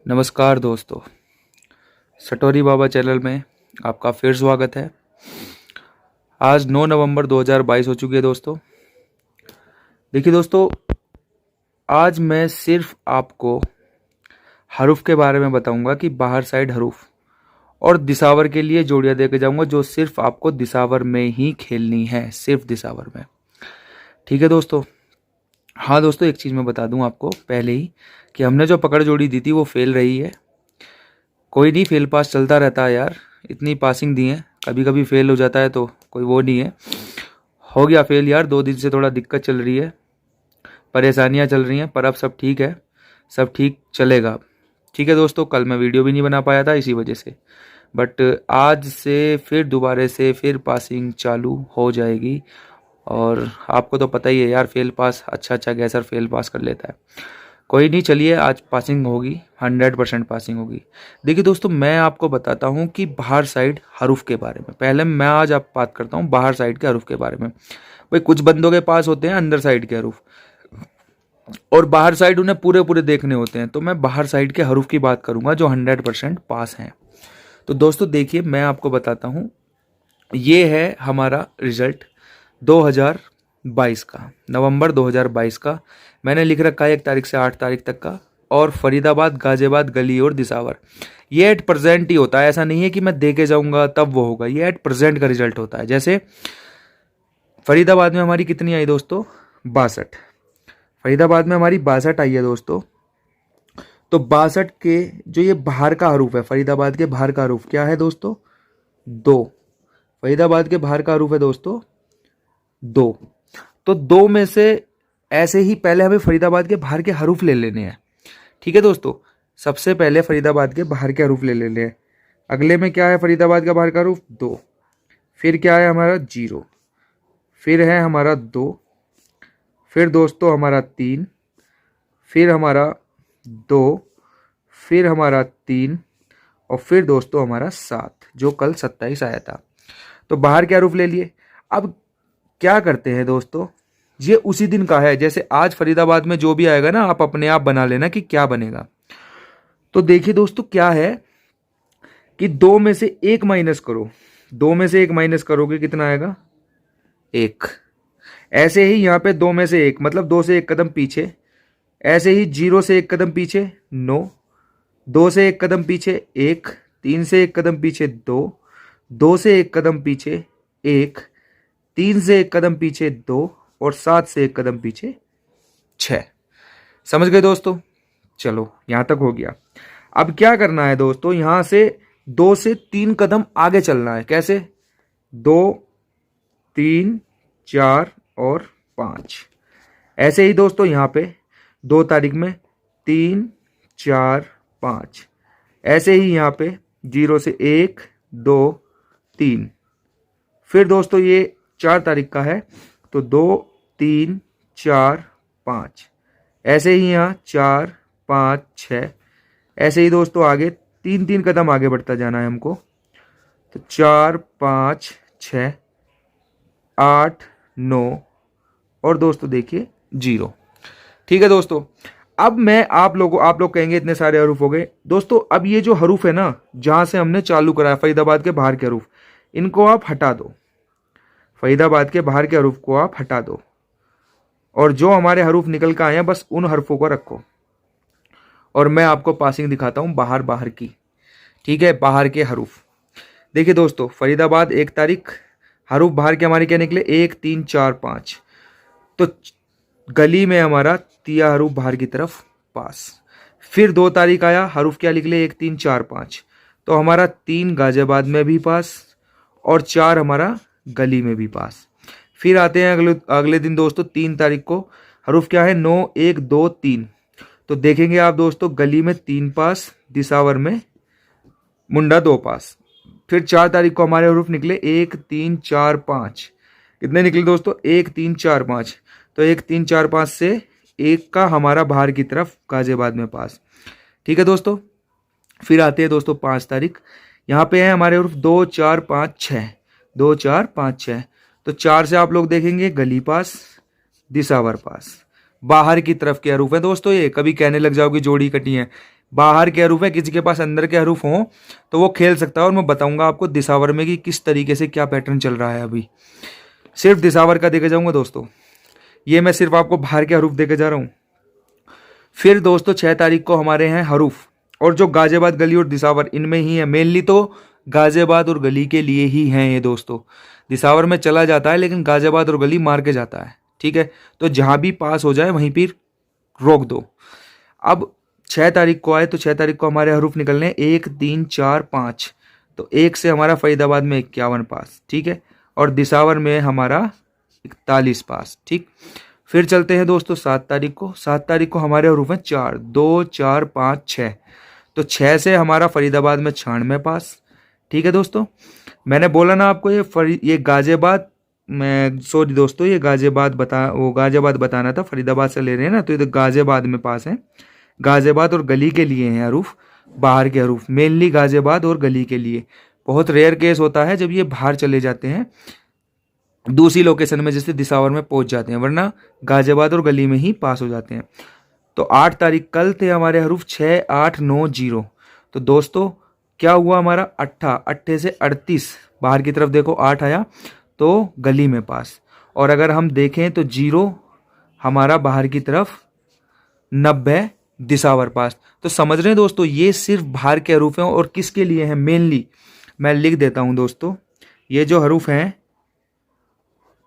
नमस्कार दोस्तों, सटोरी बाबा चैनल में आपका फिर स्वागत है। आज 9 नवंबर 2022 हो चुकी है दोस्तों। देखिए दोस्तों, आज मैं सिर्फ आपको हरूफ के बारे में बताऊंगा कि बाहर साइड हरूफ और दिसावर के लिए जोड़ियां देके जाऊंगा जो सिर्फ आपको दिसावर में ही खेलनी है, सिर्फ दिसावर में। ठीक है दोस्तों। हाँ दोस्तों, एक चीज़ मैं बता दूं आपको पहले ही कि हमने जो पकड़ जोड़ी दी थी वो फेल रही है। कोई नहीं, फेल पास चलता रहता है यार। इतनी पासिंग दी है, कभी कभी फेल हो जाता है तो कोई वो नहीं है। हो गया फेल यार, 2 दिन से थोड़ा दिक्कत चल रही है, परेशानियां चल रही हैं, पर अब सब ठीक है, सब ठीक चलेगा। ठीक है दोस्तों, कल मैं वीडियो भी नहीं बना पाया था इसी वजह से, बट आज से फिर दोबारा से फिर पासिंग चालू हो जाएगी। और आपको तो पता ही है यार, फेल पास अच्छा अच्छा गैसर फेल पास कर लेता है। कोई नहीं, चलिए आज पासिंग होगी, 100% पासिंग होगी। देखिए दोस्तों, मैं आपको बताता हूँ कि बाहर साइड हरूफ के बारे में। पहले मैं आज आप बात करता हूँ बाहर साइड के हरूफ के बारे में। भाई कुछ बंदों के पास होते हैं अंदर साइड के हरूफ, और बाहर साइड उन्हें पूरे पूरे देखने होते हैं। तो मैं बाहर साइड के हरूफ की बात करूंगा जो 100% पास हैं। तो दोस्तों देखिए, मैं आपको बताता हूँ, ये है हमारा रिजल्ट 2022 का, नवंबर 2022 का। मैंने लिख रखा है 1 तारीख से 8 तारीख तक का। और फरीदाबाद, गाजियाबाद, गली और दिसावर, ये एट प्रेजेंट ही होता है। ऐसा नहीं है कि मैं दे के जाऊंगा तब वो होगा, ये एट प्रेजेंट का रिजल्ट होता है। जैसे फरीदाबाद में हमारी कितनी आई दोस्तों? 62। फरीदाबाद में हमारी 62 आई है दोस्तों। तो 62 के जो ये बाहर का हरूफ है, फरीदाबाद के बाहर का हरूफ क्या है दोस्तों? 2। फरीदाबाद के बाहर का हरूफ है दोस्तों 2। तो 2 में से ऐसे ही पहले हमें फरीदाबाद के बाहर के हरूफ ले लेने हैं। ठीक है दोस्तों, सबसे पहले फरीदाबाद के बाहर के हरूफ ले लेने हैं। अगले में क्या है फरीदाबाद का बाहर का हरूफ? 2। फिर क्या है हमारा? 0। फिर है हमारा 2। फिर दोस्तों हमारा 3। फिर हमारा 2। फिर हमारा 3। और फिर दोस्तों हमारा 7, जो कल 27 आया था। तो बाहर के हरूफ ले लिए। अब क्या करते हैं दोस्तों, ये उसी दिन का है। जैसे आज फरीदाबाद में जो भी आएगा ना, आप अपने आप बना लेना कि क्या बनेगा। तो देखिए दोस्तों, क्या है कि 2 में से 1 माइनस करो। 2 में से 1 माइनस करोगे कितना आएगा? 1। ऐसे ही यहां पे 2 में से 1 मतलब 2 से 1 कदम पीछे। ऐसे ही 0 से 1 कदम पीछे 9। 2 से 1 कदम पीछे 1। 3 से 1 कदम पीछे 2। 2 से 1 कदम पीछे 1। 3 से 1 कदम पीछे 2। और 7 से 1 कदम पीछे 6। समझ गए दोस्तों? चलो यहां तक हो गया। अब क्या करना है दोस्तों, यहां से 2 से 3 कदम आगे चलना है। कैसे? 2, 3, 4 और 5। ऐसे ही दोस्तों यहां पे 2 तारीख में 3, 4, 5। ऐसे ही यहां पे 0 से 1, 2, 3। फिर दोस्तों ये 4 तारीख का है, तो 2, 3, 4, 5। ऐसे ही यहाँ 4, 5, 6। ऐसे ही दोस्तों आगे 3 कदम आगे बढ़ता जाना है हमको। तो 4, 5, 6, 8, 9 और दोस्तों देखिए 0। ठीक है दोस्तों, अब मैं आप लोग कहेंगे इतने सारे हरूफ हो गए दोस्तों। अब ये जो हरूफ है ना, जहां से हमने चालू कराया फरीदाबाद के बाहर के हरूफ, इनको आप हटा दो। फरीदाबाद के बाहर के हरूफ को आप हटा दो, और जो हमारे हरूफ निकल कर आए हैं बस उन हरफों को रखो। और मैं आपको पासिंग दिखाता हूं बाहर बाहर की। ठीक है, बाहर के हरूफ देखिए दोस्तों, फरीदाबाद 1 तारीख, हरूफ बाहर के हमारे क्या निकले? 1, 3, 4, 5। तो गली में हमारा तिया हरूफ बाहर की तरफ पास। फिर 2 तारीख आया, हरूफ क्या निकले? 1, 3, 4, 5। तो हमारा 3 गाजियाबाद में भी पास और 4 हमारा गली में भी पास। फिर आते हैं अगले दिन दोस्तों 3 तारीख को, हरूफ क्या है? 9, 1, 2, 3। तो देखेंगे आप दोस्तों, गली में 3 पास, दिसावर में मुंडा 2 पास। फिर 4 तारीख को हमारे हरूफ निकले 1, 3, 4, 5। कितने निकले दोस्तों? 1, 3, 4, 5। तो 1, 3, 4, 5 से 1 का हमारा बाहर की तरफ गाजियाबाद में पास। ठीक है दोस्तों, फिर आते हैं दोस्तों 5 तारीख, यहाँ पे है हमारे हरूफ 2, 4, 5, 6। 2, 4, 5, 6। तो 4 से आप लोग देखेंगे गली पास, दिसावर पास। बाहर की तरफ के हरूफ है दोस्तों ये। कभी कहने लग जाओगे जोड़ी कटी है, बाहर के हरूफ है, किसी के पास अंदर के हरूफ हों तो वो खेल सकता है। और मैं बताऊंगा आपको दिसावर में कि किस तरीके से क्या पैटर्न चल रहा है। अभी सिर्फ दिसावर का देके जाऊंगा दोस्तों, ये मैं सिर्फ आपको बाहर के हरूफ देके जा रहा हूँ। फिर दोस्तों 6 तारीख को हमारे हैं हरूफ, और जो गाजियाबाद, गली और दिसावर इनमें ही है। मेनली तो गाजियाबाद और गली के लिए ही हैं ये दोस्तों। दिसावर में चला जाता है लेकिन गाजियाबाद और गली मार के जाता है, ठीक है। तो जहां भी पास हो जाए वहीं पर रोक दो। अब 6 तारीख को आए तो 6 तारीख को हमारे हरूफ निकलने 1, 3, 4, 5। तो 1 से हमारा फरीदाबाद में 51 पास, ठीक है, और दिसावर में हमारा 41 पास, ठीक। फिर चलते हैं दोस्तों 7 तारीख को। 7 तारीख को हमारे हरूफ हैं 4, 2, 4, 5, 6। तो 6 से हमारा फरीदाबाद में 96 पास, ठीक है दोस्तों। मैंने बोला ना आपको ये गाजियाबाद, मैं सॉरी दोस्तों, ये गाजियाबाद बताना था, फरीदाबाद से ले रहे हैं ना, तो ये तो गाजियाबाद में पास है। गाजियाबाद और गली के लिए हैं हरूफ, बाहर के हरूफ मेनली गाजियाबाद और गली के लिए। बहुत रेयर केस होता है जब ये बाहर चले जाते हैं दूसरी लोकेशन में, जैसे दिसावर में पहुंच जाते हैं, वरना गाजियाबाद और गली में ही पास हो जाते हैं। तो 8 तारीख कल थे हमारे हरूफ 6, 8, 9, 0। तो दोस्तों क्या हुआ हमारा 8 से 38 बाहर की तरफ देखो 8 आया तो गली में पास। और अगर हम देखें तो 0 हमारा बाहर की तरफ 90 दिसावर पास। तो समझ रहे हैं दोस्तों, ये सिर्फ बाहर के हरूफ हैं। और किसके लिए हैं मेनली, मैं लिख देता हूं दोस्तों, ये जो हरूफ हैं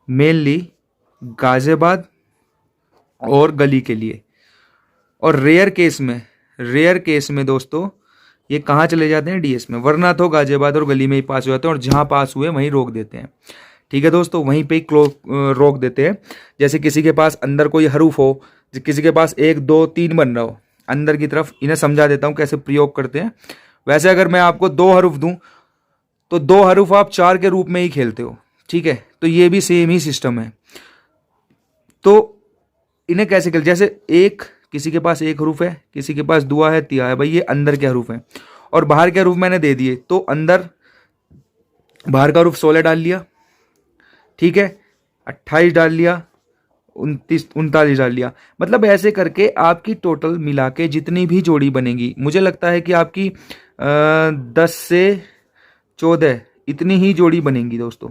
मेनली गाजियाबाद और गली के लिए। और रेयर केस में दोस्तों ये कहाँ चले जाते हैं, डीएस में, वरना तो गाजियाबाद और गली में ही पास हो जाते हैं। और जहाँ पास हुए वहीं रोक देते हैं, ठीक है दोस्तों, वहीं पे ही रोक देते हैं। जैसे किसी के पास अंदर कोई हरूफ हो, किसी के पास 1, 2, 3 बन रहा हो अंदर की तरफ, इन्हें समझा देता हूँ कैसे प्रयोग करते हैं। वैसे अगर मैं आपको 2 हरूफ दूं तो 2 हरूफ आप 4 के रूप में ही खेलते हो, ठीक है। तो ये भी सेम ही सिस्टम है। तो इन्हें कैसे खेल, जैसे किसी के पास 1 हरूफ है, किसी के पास दुआ है, तिया है, भाई ये अंदर के हरूफ हैं। और बाहर के हरूफ मैंने दे दिए, तो अंदर बाहर का हरूफ 16 डाल लिया, ठीक है, 28 डाल लिया, 29, 39 डाल लिया। मतलब ऐसे करके आपकी टोटल मिला के जितनी भी जोड़ी बनेगी, मुझे लगता है कि आपकी 10 से 14 इतनी ही जोड़ी बनेंगी दोस्तों।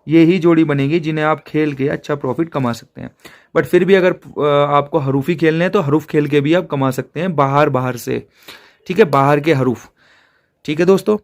ये ही जोड़ी बनेगी जिन्हें आप खेल के अच्छा प्रॉफिट कमा सकते हैं। बट फिर भी अगर आपको हरूफ ही खेलने हैं तो हरूफ खेल के भी आप कमा सकते हैं बाहर से, ठीक है, बाहर के हरूफ, ठीक है दोस्तों।